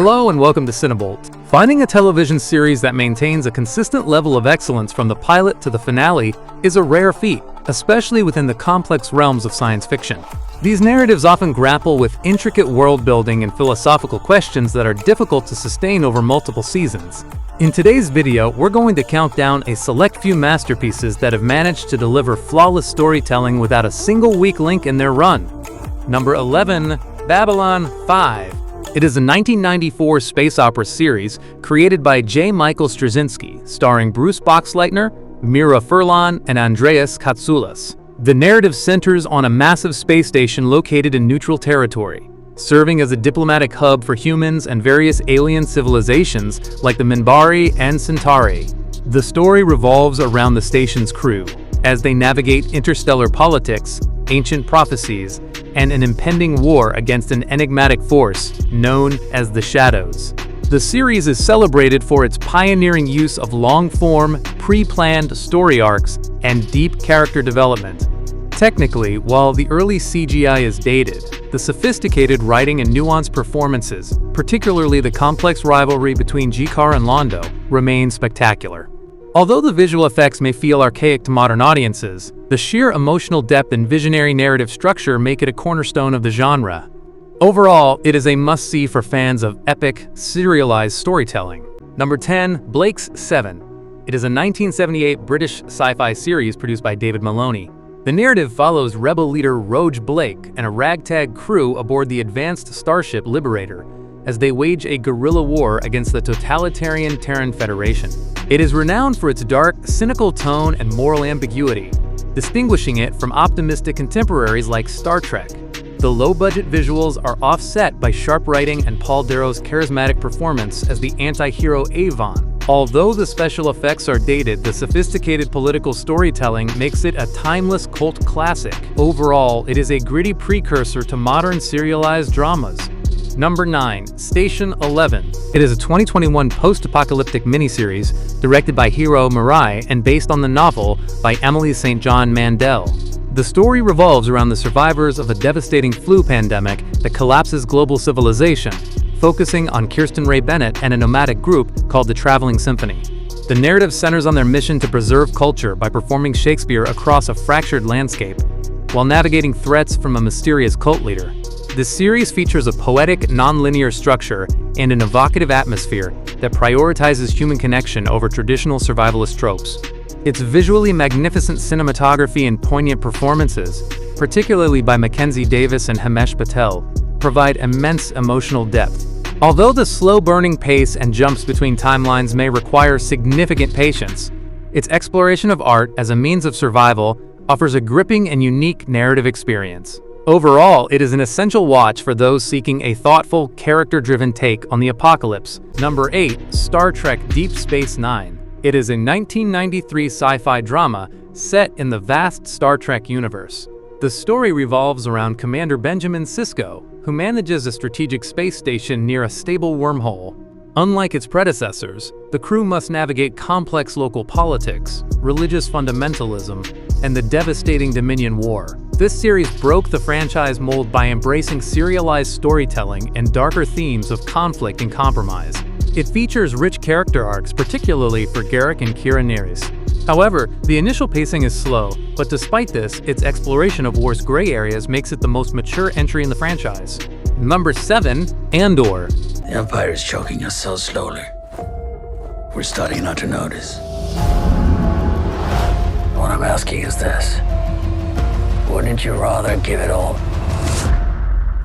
Hello and welcome to CineBolt. Finding a television series that maintains a consistent level of excellence from the pilot to the finale is a rare feat, especially within the complex realms of science fiction. These narratives often grapple with intricate world building and philosophical questions that are difficult to sustain over multiple seasons. In today's video, we're going to count down a select few masterpieces that have managed to deliver flawless storytelling without a single weak link in their run. Number 11, Babylon 5. It is a 1994 space opera series created by J. Michael Straczynski, starring Bruce Boxleitner, Mira Furlan, and Andreas Katsoulas. The narrative centers on a massive space station located in neutral territory, serving as a diplomatic hub for humans and various alien civilizations like the Minbari and Centauri. The story revolves around the station's crew, as they navigate interstellar politics, ancient prophecies, and an impending war against an enigmatic force known as the Shadows. The series is celebrated for its pioneering use of long-form, pre-planned story arcs and deep character development. Technically, while the early CGI is dated, the sophisticated writing and nuanced performances, particularly the complex rivalry between G'Kar and Londo, remain spectacular. Although the visual effects may feel archaic to modern audiences, the sheer emotional depth and visionary narrative structure make it a cornerstone of the genre. Overall, it is a must-see for fans of epic, serialized storytelling. Number 10, Blake's 7. It is a 1978 British sci-fi series produced by David Maloney. The narrative follows rebel leader Rogue Blake and a ragtag crew aboard the advanced starship Liberator as they wage a guerrilla war against the totalitarian Terran Federation. It is renowned for its dark, cynical tone and moral ambiguity, distinguishing it from optimistic contemporaries like Star Trek. The low-budget visuals are offset by sharp writing and Paul Darrow's charismatic performance as the anti-hero Avon. Although the special effects are dated, the sophisticated political storytelling makes it a timeless cult classic. Overall, it is a gritty precursor to modern serialized dramas. Number 9, Station 11. It is a 2021 post-apocalyptic miniseries directed by Hiro Murai and based on the novel by Emily St. John Mandel. The story revolves around the survivors of a devastating flu pandemic that collapses global civilization, focusing on Kirsten Ray Bennett and a nomadic group called the Traveling Symphony. The narrative centers on their mission to preserve culture by performing Shakespeare across a fractured landscape, while navigating threats from a mysterious cult leader. The series features a poetic, non-linear structure and an evocative atmosphere that prioritizes human connection over traditional survivalist tropes. Its visually magnificent cinematography and poignant performances, particularly by Mackenzie Davis and Himesh Patel, provide immense emotional depth. Although the slow-burning pace and jumps between timelines may require significant patience, its exploration of art as a means of survival offers a gripping and unique narrative experience. Overall, it is an essential watch for those seeking a thoughtful, character-driven take on the apocalypse. Number 8, Star Trek Deep Space Nine. It is a 1993 sci-fi drama set in the vast Star Trek universe. The story revolves around Commander Benjamin Sisko, who manages a strategic space station near a stable wormhole. Unlike its predecessors, the crew must navigate complex local politics, religious fundamentalism, and the devastating Dominion War. This series broke the franchise mold by embracing serialized storytelling and darker themes of conflict and compromise. It features rich character arcs, particularly for Garak and Kira Nerys. However, the initial pacing is slow, but despite this, its exploration of war's gray areas makes it the most mature entry in the franchise. Number 7, Andor. The Empire is choking us so slowly. We're starting not to notice. What I'm asking is this. Wouldn't you rather give it all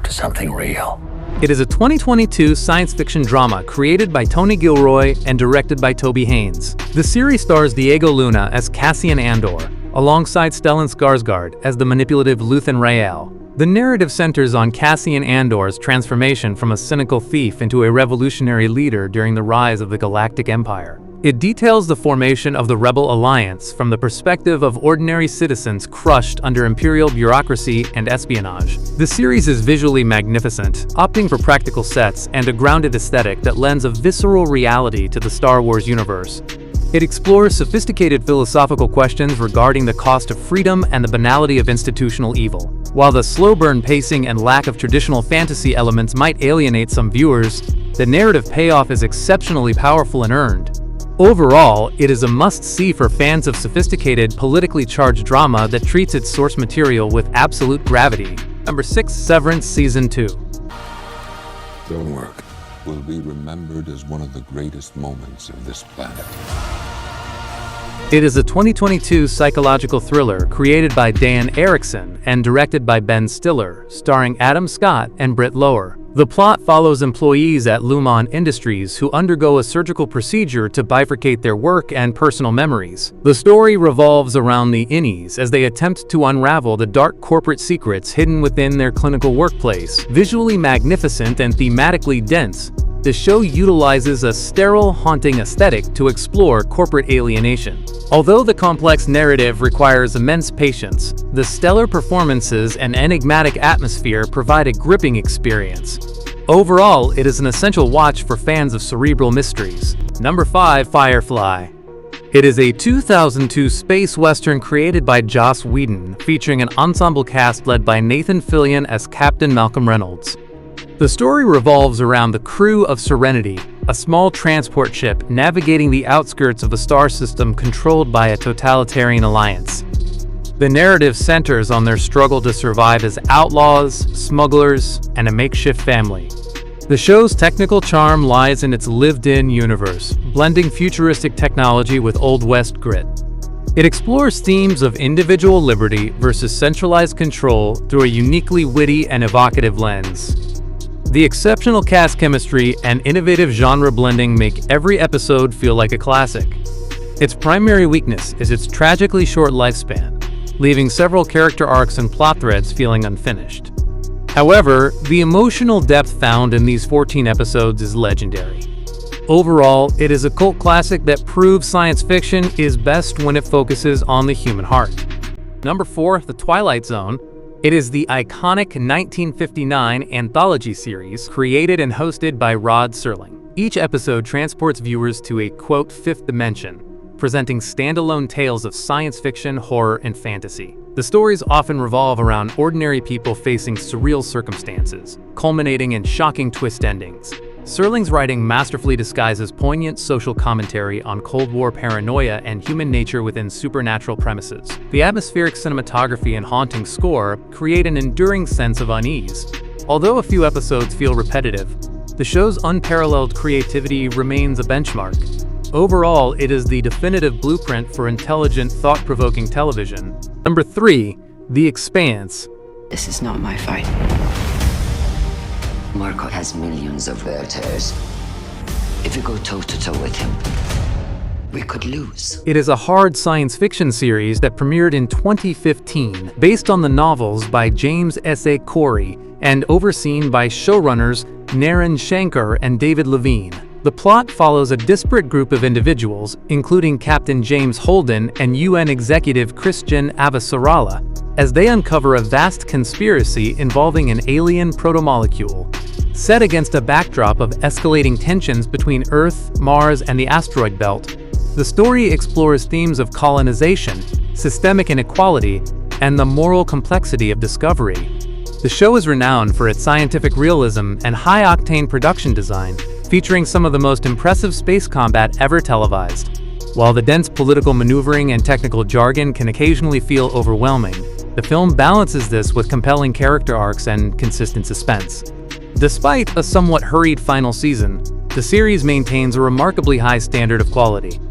to something real? It is a 2022 science fiction drama created by Tony Gilroy and directed by Toby Haynes. The series stars Diego Luna as Cassian Andor, alongside Stellan Skarsgård as the manipulative Luthen Rael. The narrative centers on Cassian Andor's transformation from a cynical thief into a revolutionary leader during the rise of the Galactic Empire. It details the formation of the Rebel Alliance from the perspective of ordinary citizens crushed under imperial bureaucracy and espionage. The series is visually magnificent, opting for practical sets and a grounded aesthetic that lends a visceral reality to the Star Wars universe. It explores sophisticated philosophical questions regarding the cost of freedom and the banality of institutional evil. While the slow-burn pacing and lack of traditional fantasy elements might alienate some viewers, the narrative payoff is exceptionally powerful and earned. Overall, it is a must-see for fans of sophisticated, politically charged drama that treats its source material with absolute gravity. Number 6. Severance Season 2. Don't work. Will be remembered as one of the greatest moments of this planet. It is a 2022 psychological thriller created by Dan Erickson and directed by Ben Stiller, starring Adam Scott and Britt Lower. The plot follows employees at Lumon Industries who undergo a surgical procedure to bifurcate their work and personal memories. The story revolves around the innies as they attempt to unravel the dark corporate secrets hidden within their clinical workplace. Visually magnificent and thematically dense, the show utilizes a sterile, haunting aesthetic to explore corporate alienation. Although the complex narrative requires immense patience, the stellar performances and enigmatic atmosphere provide a gripping experience. Overall, it is an essential watch for fans of cerebral mysteries. Number 5. Firefly. It is a 2002 space western created by Joss Whedon, featuring an ensemble cast led by Nathan Fillion as Captain Malcolm Reynolds. The story revolves around the crew of Serenity, a small transport ship navigating the outskirts of a star system controlled by a totalitarian alliance. The narrative centers on their struggle to survive as outlaws, smugglers, and a makeshift family. The show's technical charm lies in its lived-in universe, blending futuristic technology with Old West grit. It explores themes of individual liberty versus centralized control through a uniquely witty and evocative lens. The exceptional cast chemistry and innovative genre blending make every episode feel like a classic. Its primary weakness is its tragically short lifespan, leaving several character arcs and plot threads feeling unfinished. However, the emotional depth found in these 14 episodes is legendary. Overall, it is a cult classic that proves science fiction is best when it focuses on the human heart. Number 4. The Twilight Zone. It is the iconic 1959 anthology series created and hosted by Rod Serling. Each episode transports viewers to a, quote, fifth dimension, presenting standalone tales of science fiction, horror, and fantasy. The stories often revolve around ordinary people facing surreal circumstances, culminating in shocking twist endings. Serling's writing masterfully disguises poignant social commentary on Cold War paranoia and human nature within supernatural premises. The atmospheric cinematography and haunting score create an enduring sense of unease. Although a few episodes feel repetitive, the show's unparalleled creativity remains a benchmark. Overall, it is the definitive blueprint for intelligent, thought-provoking television. Number 3. The Expanse. This is not my fight. Marco has millions of voters. If we go toe-to-toe with him, we could lose. It is a hard science fiction series that premiered in 2015, based on the novels by James S.A. Corey and overseen by showrunners Naren Shankar and David Levine. The plot follows a disparate group of individuals, including Captain James Holden and UN executive Christian Avasarala, as they uncover a vast conspiracy involving an alien protomolecule. Set against a backdrop of escalating tensions between Earth, Mars, and the asteroid belt, the story explores themes of colonization, systemic inequality, and the moral complexity of discovery. The show is renowned for its scientific realism and high-octane production design, featuring some of the most impressive space combat ever televised. While the dense political maneuvering and technical jargon can occasionally feel overwhelming, the film balances this with compelling character arcs and consistent suspense. Despite a somewhat hurried final season, the series maintains a remarkably high standard of quality.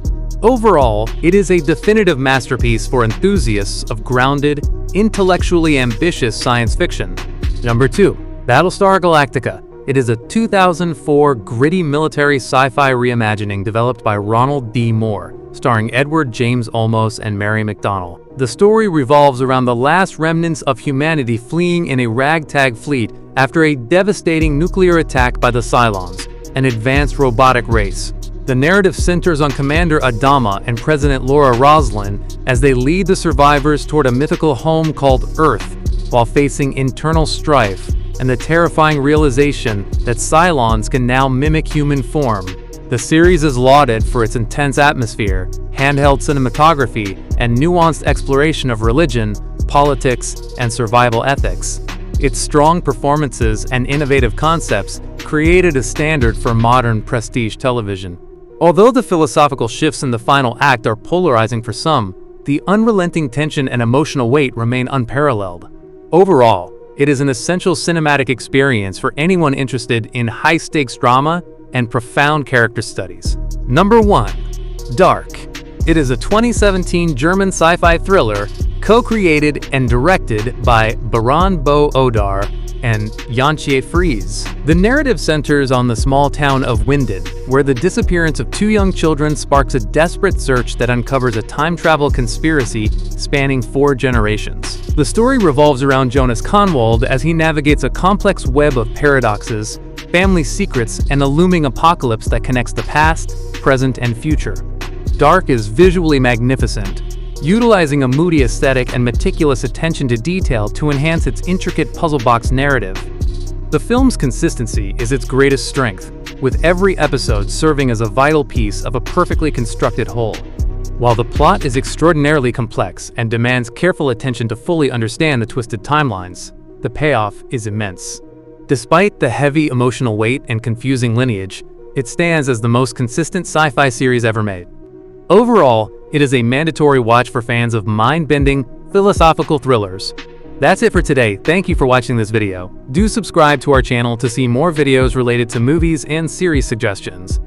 Overall, it is a definitive masterpiece for enthusiasts of grounded, intellectually ambitious science fiction. Number 2. Battlestar Galactica. It is a 2004 gritty military sci-fi reimagining developed by Ronald D. Moore, starring Edward James Olmos and Mary McDonnell. The story revolves around the last remnants of humanity fleeing in a ragtag fleet after a devastating nuclear attack by the Cylons, an advanced robotic race. The narrative centers on Commander Adama and President Laura Roslin as they lead the survivors toward a mythical home called Earth, while facing internal strife and the terrifying realization that Cylons can now mimic human form. The series is lauded for its intense atmosphere, handheld cinematography, and nuanced exploration of religion, politics, and survival ethics. Its strong performances and innovative concepts created a standard for modern prestige television. Although the philosophical shifts in the final act are polarizing for some, the unrelenting tension and emotional weight remain unparalleled. Overall, it is an essential cinematic experience for anyone interested in high-stakes drama and profound character studies. Number 1. Dark. It is a 2017 German sci-fi thriller co-created and directed by Baran Bo Odar and Janche Fries. The narrative centers on the small town of Winden, where the disappearance of 2 young children sparks a desperate search that uncovers a time travel conspiracy spanning 4 generations. The story revolves around Jonas Conwald as he navigates a complex web of paradoxes, family secrets, and a looming apocalypse that connects the past, present, and future. Dark is visually magnificent, utilizing a moody aesthetic and meticulous attention to detail to enhance its intricate puzzle box narrative. The film's consistency is its greatest strength, with every episode serving as a vital piece of a perfectly constructed whole. While the plot is extraordinarily complex and demands careful attention to fully understand the twisted timelines, the payoff is immense. Despite the heavy emotional weight and confusing lineage, it stands as the most consistent sci-fi series ever made. Overall, it is a mandatory watch for fans of mind-bending, philosophical thrillers. That's it for today. Thank you for watching this video. Do subscribe to our channel to see more videos related to movies and series suggestions.